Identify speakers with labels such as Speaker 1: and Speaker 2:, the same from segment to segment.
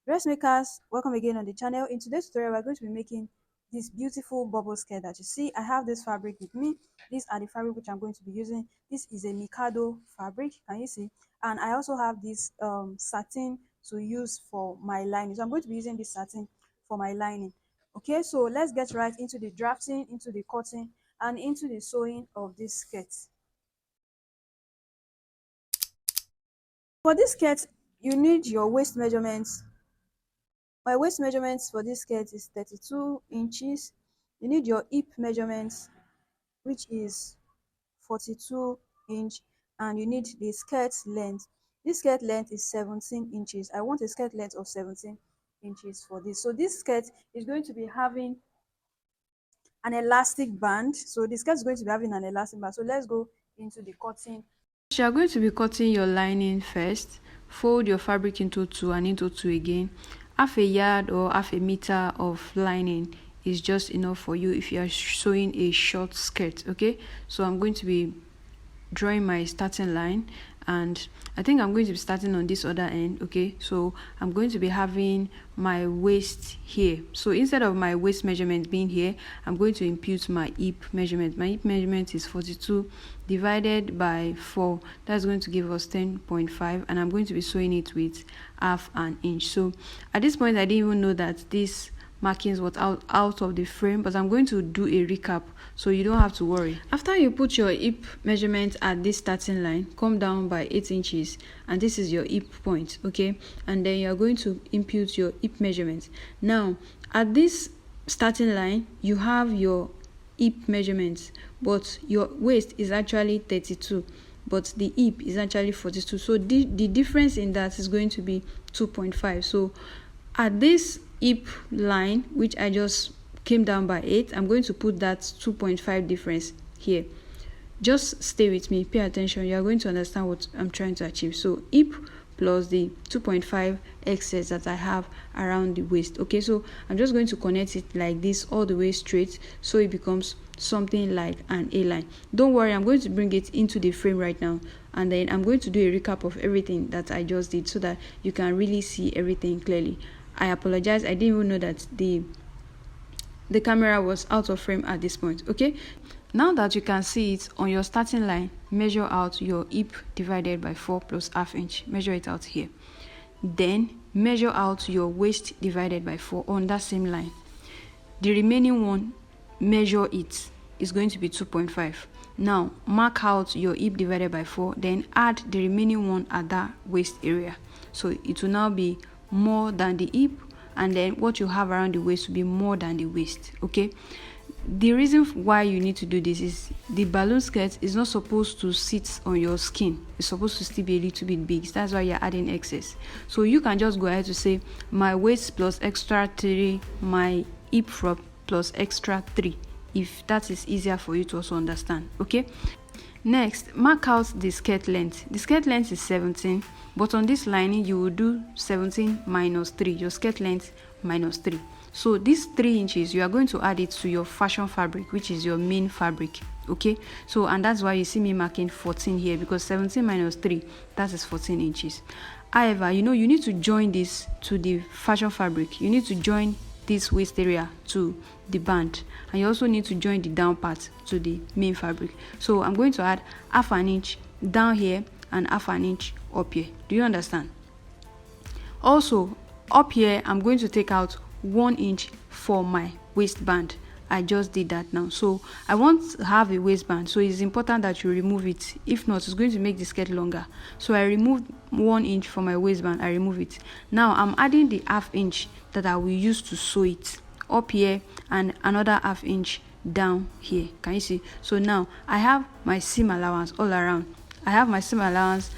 Speaker 1: Dressmakers, welcome again on the channel. In today's tutorial, we're going to be making this beautiful bubble skirt that you see. I have this fabric with me. These are the fabric which I'm going to be using. This is a Mikado fabric, can you see? And I also have this satin to use for my lining. So I'm going to be using this satin for my lining. Okay, so let's get right into the drafting, into the cutting, and into the sewing of this skirt. For this skirt, you need your waist measurements. My waist measurements for this skirt is 32 inches. You need your hip measurements, which is 42 inch, and you need the skirt length. This skirt length is 17 inches. I want a skirt length of 17 inches for this. So this skirt is going to be having an elastic band. So the skirt is going to be having an elastic band. So let's go into the cutting.
Speaker 2: You are going to be cutting your lining first. Fold your fabric into two and into two again. Half a yard or half a meter of lining is just enough for you if you are sewing a short skirt. Okay, so I'm going to be drawing my starting line, and I think I'm going to be starting on this other end. Okay, so I'm going to be having my waist here. So instead of my waist measurement being here, I'm going to impute my hip measurement. My hip measurement is 42 divided by 4. That's going to give us 10.5, and I'm going to be sewing it with half an inch. So at this point, I didn't even know that this markings was out of the frame, but I'm going to do a recap so you don't have to worry. After you put your hip measurement at this starting line, come down by 8 inches, and this is your hip point. Okay, and then you're going to impute your hip measurement. Now at this starting line, you have your hip measurements, but your waist is actually 32, but the hip is actually 42. So the difference in that is going to be 2.5. So at this hip line, which I just came down by 8, I'm going to put that 2.5 difference here. Just stay with me, pay attention, you are going to understand what I'm trying to achieve. So hip plus the 2.5 excess that I have around the waist. Okay, so I'm just going to connect it like this all the way straight, so it becomes something like an A line. Don't worry, I'm going to bring it into the frame right now, and then I'm going to do a recap of everything that I just did so that you can really see everything clearly. I apologize, I didn't even know that the camera was out of frame at this point. Okay, now that you can see it on your starting line, measure out your hip divided by 4 plus half inch. Measure it out here. Then measure out your waist divided by 4 on that same line. The remaining one, measure it, is going to be 2.5. Now mark out your hip divided by 4, then add the remaining one at that waist area. So it will now be more than the hip, and then what you have around the waist will be more than the waist. Okay, the reason why you need to do this is the balloon skirt is not supposed to sit on your skin. It's supposed to still be a little bit big. That's why you're adding excess. So you can just go ahead to say my waist plus extra 3, my hip plus extra 3, if that is easier for you to also understand. Okay, next, mark out the skirt length. The skirt length is 17, but on this lining you will do 17 minus 3, your skirt length minus 3. So this 3 inches, you are going to add it to your fashion fabric, which is your main fabric. Okay, so and that's why you see me marking 14 here, because 17 minus 3, that is 14 inches. However, you need to join this to the fashion fabric. You need to join this waist area to the band, and you also need to join the down part to the main fabric. So I'm going to add half an inch down here and half an inch up here. Do you understand? Also up here, I'm going to take out 1 inch for my waistband. I just did that now. So I want to have a waistband, so it's important that you remove it. If not, it's going to make the skirt longer. So I removed 1 inch for my waistband. I remove it. Now I'm adding the half inch that I will use to sew it up here, and another half inch down here. Can you see? So now I have my seam allowance all around. I have my seam allowance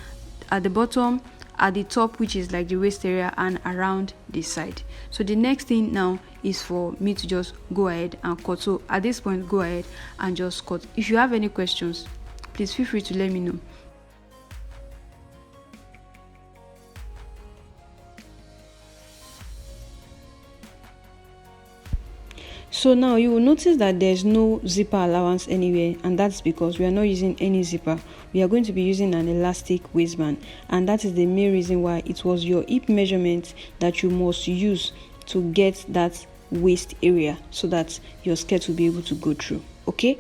Speaker 2: at the bottom, at the top, which is like the waist area, and around the side. So the next thing now is for me to just go ahead and cut. So at this point, go ahead and just cut. If you have any questions, please feel free to let me know. So now you will notice that there's no zipper allowance anywhere, and that's because we are not using any zipper. we are going to be using an elastic waistband, and that is the main reason why it was your hip measurement that you must use to get that waist area so that your skirt will be able to go through. Okay,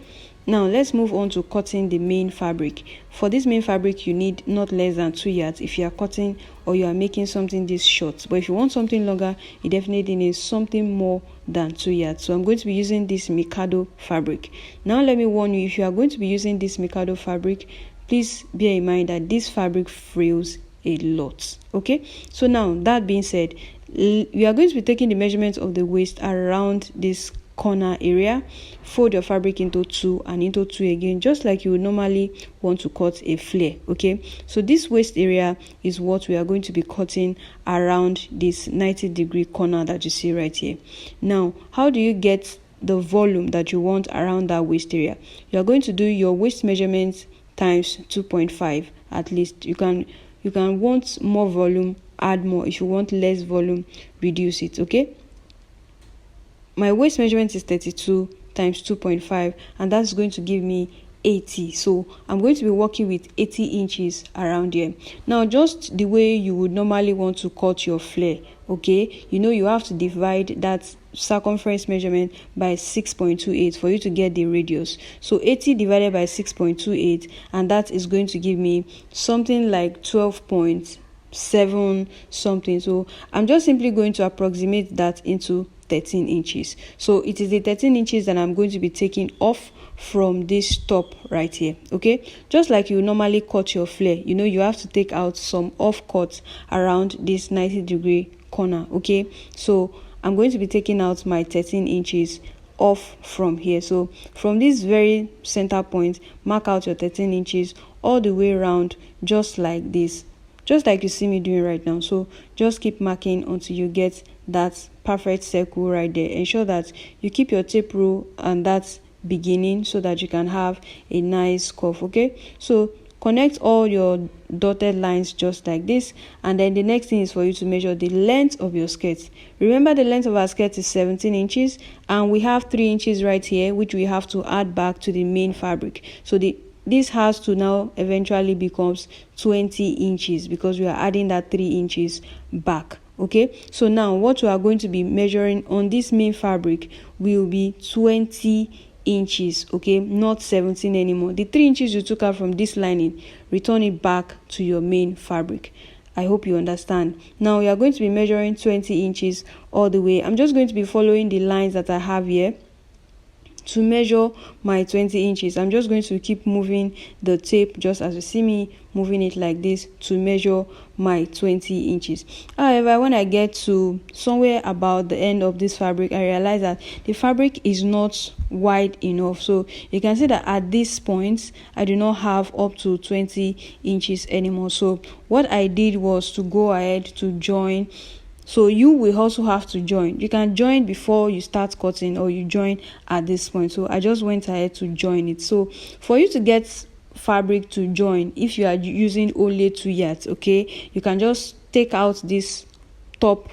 Speaker 2: now let's move on to cutting the main fabric. For this main fabric, you need not less than 2 yards if you are cutting or you are making something this short, but if you want something longer, you definitely need something more than 2 yards. So I'm going to be using this Mikado fabric. Now let me warn you, if you are going to be using this Mikado fabric, please bear in mind that this fabric frills a lot. Okay, so now that being said, we are going to be taking the measurements of the waist around this corner area. Fold your fabric into 2 and into 2 again, just like you would normally want to cut a flare. Okay, so this waist area is what we are going to be cutting around this 90-degree corner that you see right here. Now, how do you get the volume that you want around that waist area? You are going to do your waist measurements times 2.5 at least. You can want more volume, add more. If you want less volume, reduce it. Okay, my waist measurement is 32 times 2.5, and that's going to give me 80. So I'm going to be working with 80 inches around here. Now, just the way you would normally want to cut your flare, okay, you have to divide that circumference measurement by 6.28 for you to get the radius. So 80 divided by 6.28, and that is going to give me something like 12.7 something. So I'm just simply going to approximate that into 13 inches. So it is the 13 inches that I'm going to be taking off from this top right here. Okay, just like you normally cut your flare, you have to take out some off cuts around this 90-degree corner. Okay, so I'm going to be taking out my 13 inches off from here. So from this very center point, mark out your 13 inches all the way around, just like this, just like you see me doing right now. So just keep marking until you get that perfect circle right there. Ensure that you keep your tape rule and that beginning so that you can have a nice curve. Okay, so connect all your dotted lines just like this, and then the next thing is for you to measure the length of your skirt. Remember, the length of our skirt is 17 inches, and we have 3 inches right here which we have to add back to the main fabric. So this has to now eventually becomes 20 inches because we are adding that 3 inches back. Okay, so now what we are going to be measuring on this main fabric will be 20 inches. Okay, not 17 anymore. The 3 inches you took out from this lining, return it back to your main fabric. I hope you understand. Now we are going to be measuring 20 inches all the way. I'm just going to be following the lines that I have here to measure my 20 inches. I'm just going to keep moving the tape just as you see me moving it like this to measure my 20 inches. However, when I get to somewhere about the end of this fabric, I realize that the fabric is not wide enough. So you can see that at this point I do not have up to 20 inches anymore. So what I did was to go ahead to join. So you will also have to join. You can join before you start cutting, or you join at this point. So I just went ahead to join it. So for you to get fabric to join, if you are using only 2 yards, okay, you can just take out this top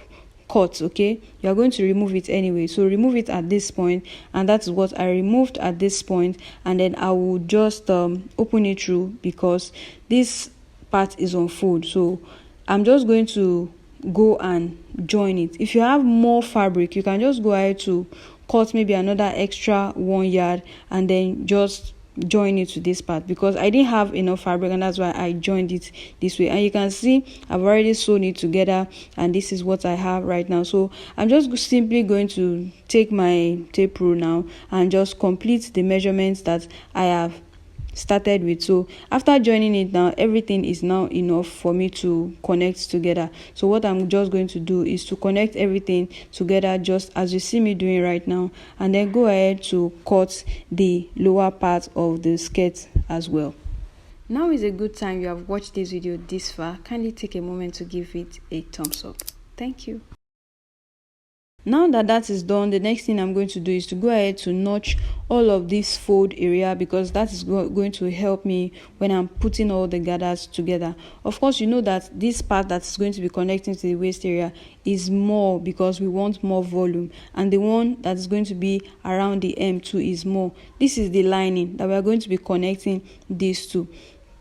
Speaker 2: cut. Okay, you are going to remove it anyway, so remove it at this point, and that's what I removed at this point. And then I will just open it through because this part is on fold. So I'm just going to go and join it. If you have more fabric, you can just go ahead to cut maybe another extra 1 yard and then just join it to this part, because I didn't have enough fabric and that's why I joined it this way. And you can see I've already sewn it together, and this is what I have right now. So I'm just simply going to take my tape rule now and just complete the measurements that I have started with. So after joining it now, everything is now enough for me to connect together. So what I'm just going to do is to connect everything together just as you see me doing right now, and then go ahead to cut the lower part of the skirt as well. Now is a good time. You have watched this video this far, kindly take a moment to give it a thumbs up. Thank you. Now that is done, the next thing I'm going to do is to go ahead to notch all of this fold area, because that is going to help me when I'm putting all the gathers together. Of course, you know that this part that is going to be connecting to the waist area is more because we want more volume, and the one that is going to be around the M2 is more. This is the lining that we are going to be connecting these two.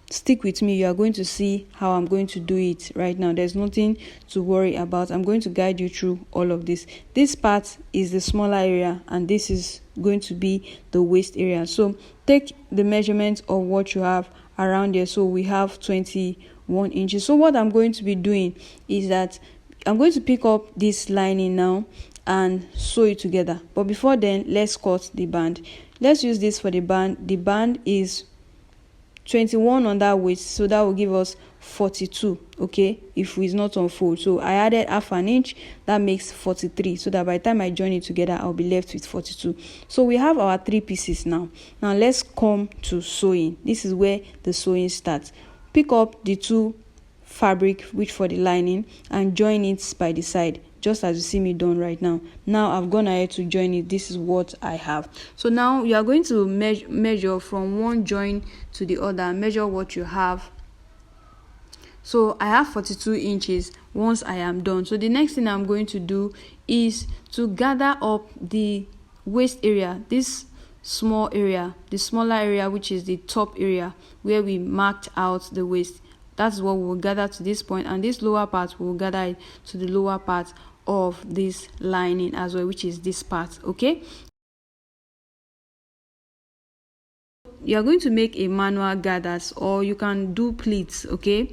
Speaker 2: stick with me. You are going to see how I'm going to do it right now. There's nothing to worry about. I'm going to guide you through all of this. This part is the smaller area, and this is going to be the waist area. So take the measurement of what you have around here. So we have 21 inches. So what I'm going to be doing is that I'm going to pick up this lining now and sew it together. But before then, let's cut the band. Let's use this for the band. The band is 21 on that waist, so that will give us 42, okay, if it's not on fold. So I added half an inch, that makes 43, so that by the time I join it together, I'll be left with 42. So we have our 3 pieces now. Now let's come to sewing. This is where the sewing starts. Pick up the 2 fabric, which for the lining, and join it by the side, just as you see me done right now. Now I've gone ahead to join it. This is what I have. So now you are going to measure from one join to the other, measure what you have. So I have 42 inches once I am done. So the next thing I'm going to do is to gather up the waist area, this small area, the smaller area, which is the top area where we marked out the waist. That's what we'll gather to this point, and this lower part will gather it to the lower part of this lining as well, which is this part. Okay, you're going to make a manual gathers, or you can do pleats. Okay,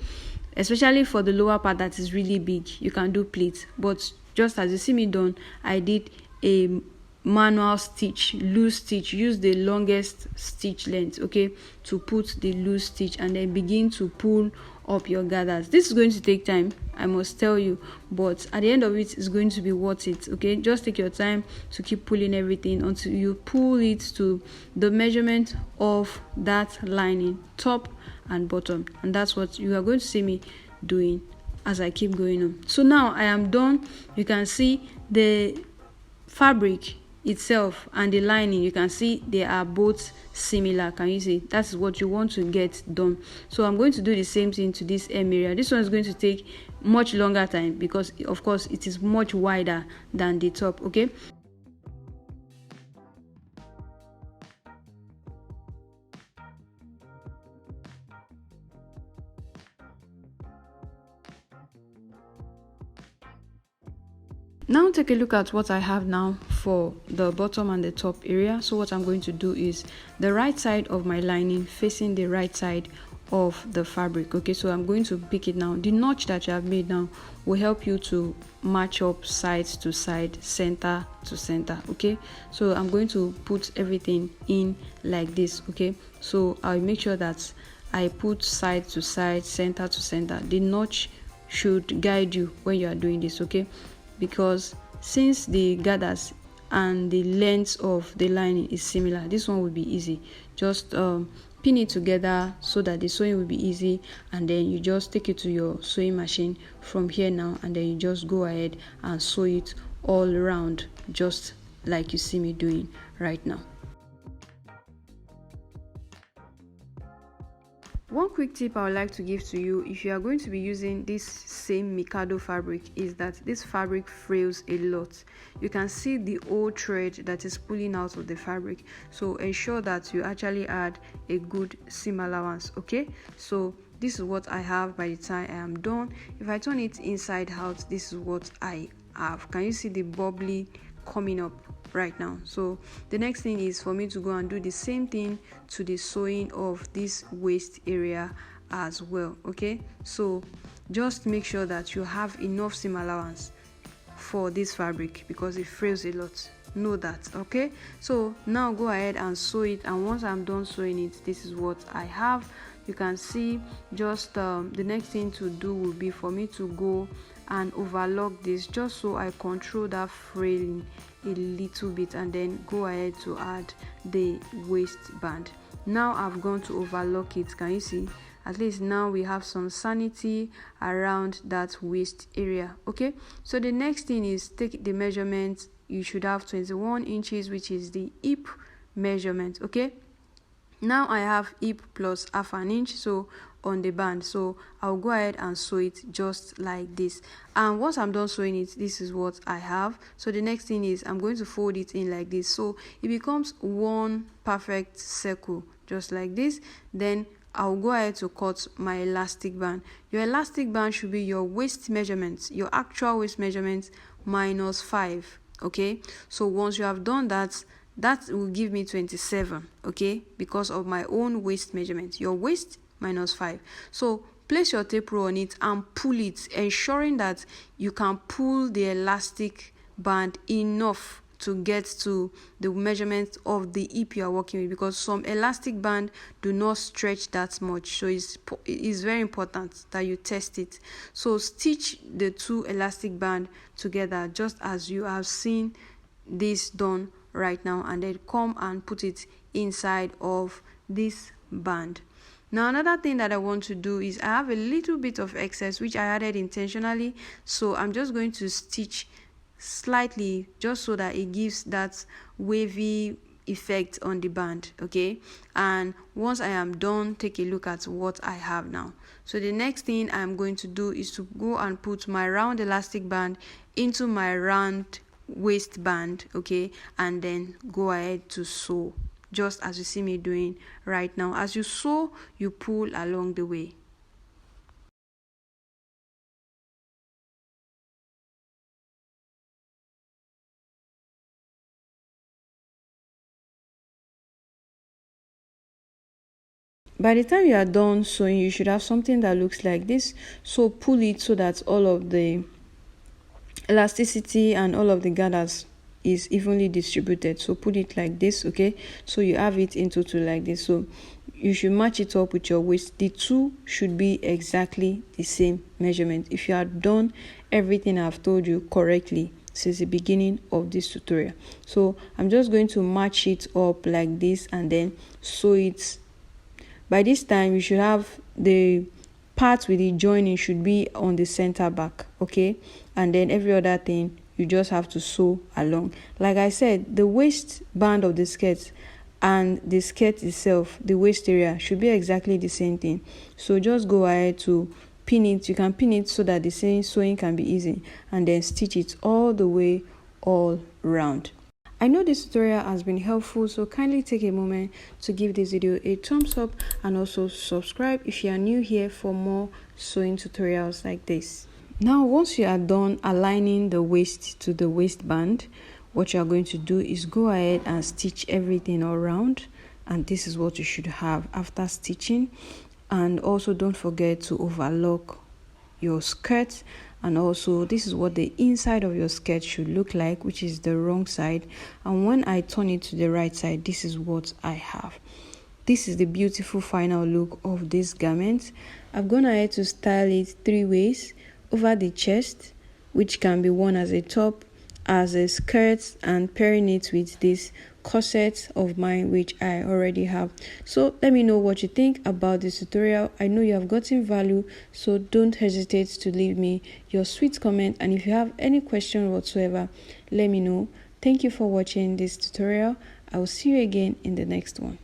Speaker 2: especially for the lower part that is really big, you can do pleats. But just as you see me done, I did a manual stitch, loose stitch. Use the longest stitch length, okay, to put the loose stitch, and then begin to pull up your gathers. This is going to take time, I must tell you, but at the end of it, it's going to be worth it. Okay, just take your time to keep pulling everything until you pull it to the measurement of that lining, top and bottom, and that's what you are going to see me doing as I keep going on. So now I am done. You can see the fabric itself and the lining, you can see they are both similar. Can you see? That's what you want to get done. So I'm going to do the same thing to this hem area. This one is going to take much longer time because of course it is much wider than the top. Okay, now take a look at what I have now for the bottom and the top area. So what I'm going to do is the right side of my lining facing the right side of the fabric. Okay, so I'm going to pick it now. The notch that you have made now will help you to match up side to side, center to center. Okay, so I'm going to put everything in like this. Okay, so I'll make sure that I put side to side, center to center. The notch should guide you when you are doing this. Okay, because since the gathers and the length of the lining is similar, this one will be easy. Just pin it together so that the sewing will be easy, and then you just take it to your sewing machine from here now, and then you just go ahead and sew it all around, just like you see me doing right now. One quick tip I would like to give to you if you are going to be using this same Mikado fabric is that this fabric frills a lot. You can see the old thread that is pulling out of the fabric, so ensure that you actually add a good seam allowance. Okay, so this is what I have by the time I am done. If I turn it inside out, this is what I have. Can you see the bubbly coming up right now? So the next thing is for me to go and do the same thing to the sewing of this waist area as well. Okay, so just make sure that you have enough seam allowance for this fabric because it frills a lot. Know that. Okay, so now go ahead and sew it, and once I'm done sewing it, this is what I have. You can see just the next thing to do will be for me to go and overlock this, just so I control that fraying a little bit, and then go ahead to add the waistband. Now I've gone to overlock it. Can you see? At least now we have some sanity around that waist area. Okay, so the next thing is take the measurement. You should have 21 inches, which is the hip measurement. Okay, now I have hip plus half an inch, so on the band, so I'll go ahead and sew it just like this. And once I'm done sewing it, this is what I have. So the next thing is I'm going to fold it in like this, so it becomes one perfect circle just like this. Then I'll go ahead to cut my elastic band. Your elastic band should be your waist measurement, your actual waist measurement minus 5. Okay, so once you have done that, that will give me 27. Okay, because of my own waist measurement. Your waist minus 5. So place your tape roll on it and pull it, ensuring that you can pull the elastic band enough to get to the measurement of the hip you are working with, because some elastic band do not stretch that much. So it's very important that you test it. So stitch the two elastic band together just as you have seen this done right now, and then come and put it inside of this band. Now another thing that I want to do is I have a little bit of excess which I added intentionally, so I'm just going to stitch slightly just so that it gives that wavy effect on the band. Okay, and once I am done, take a look at what I have now. So the next thing I'm going to do is to go and put my round elastic band into my round waistband. Okay, and then go ahead to sew just as you see me doing right now. As you sew, you pull along the way. By the time you are done sewing, you should have something that looks like this. So pull it so that all of the elasticity and all of the gathers is evenly distributed. So put it like this. Okay, so you have it in total like this. So you should match it up with your waist. The two should be exactly the same measurement. If you have done everything I've told you correctly since the beginning of this tutorial, so I'm just going to match it up like this and then sew it. By this time you should have the part with the joining should be on the center back. Okay, and then every other thing you just have to sew along. Like I said, the waistband of the skirt and the skirt itself, the waist area, should be exactly the same thing. So just go ahead to pin it. You can pin it so that the sewing can be easy, and then stitch it all the way all round. I know this tutorial has been helpful, so kindly take a moment to give this video a thumbs up and also subscribe if you are new here for more sewing tutorials like this. Now once you are done aligning the waist to the waistband, what you are going to do is go ahead and stitch everything all around, and this is what you should have after stitching. And also don't forget to overlock your skirt, and also this is what the inside of your skirt should look like, which is the wrong side. And when I turn it to the right side, this is what I have. This is the beautiful final look of this garment. I've gone ahead to style it 3 ways: over the chest, which can be worn as a top, as a skirt, and pairing it with this corset of mine which I already have. So let me know what you think about this tutorial. I know you have gotten value, so don't hesitate to leave me your sweet comment, and if you have any question whatsoever, let me know. Thank you for watching this tutorial. I will see you again in the next one.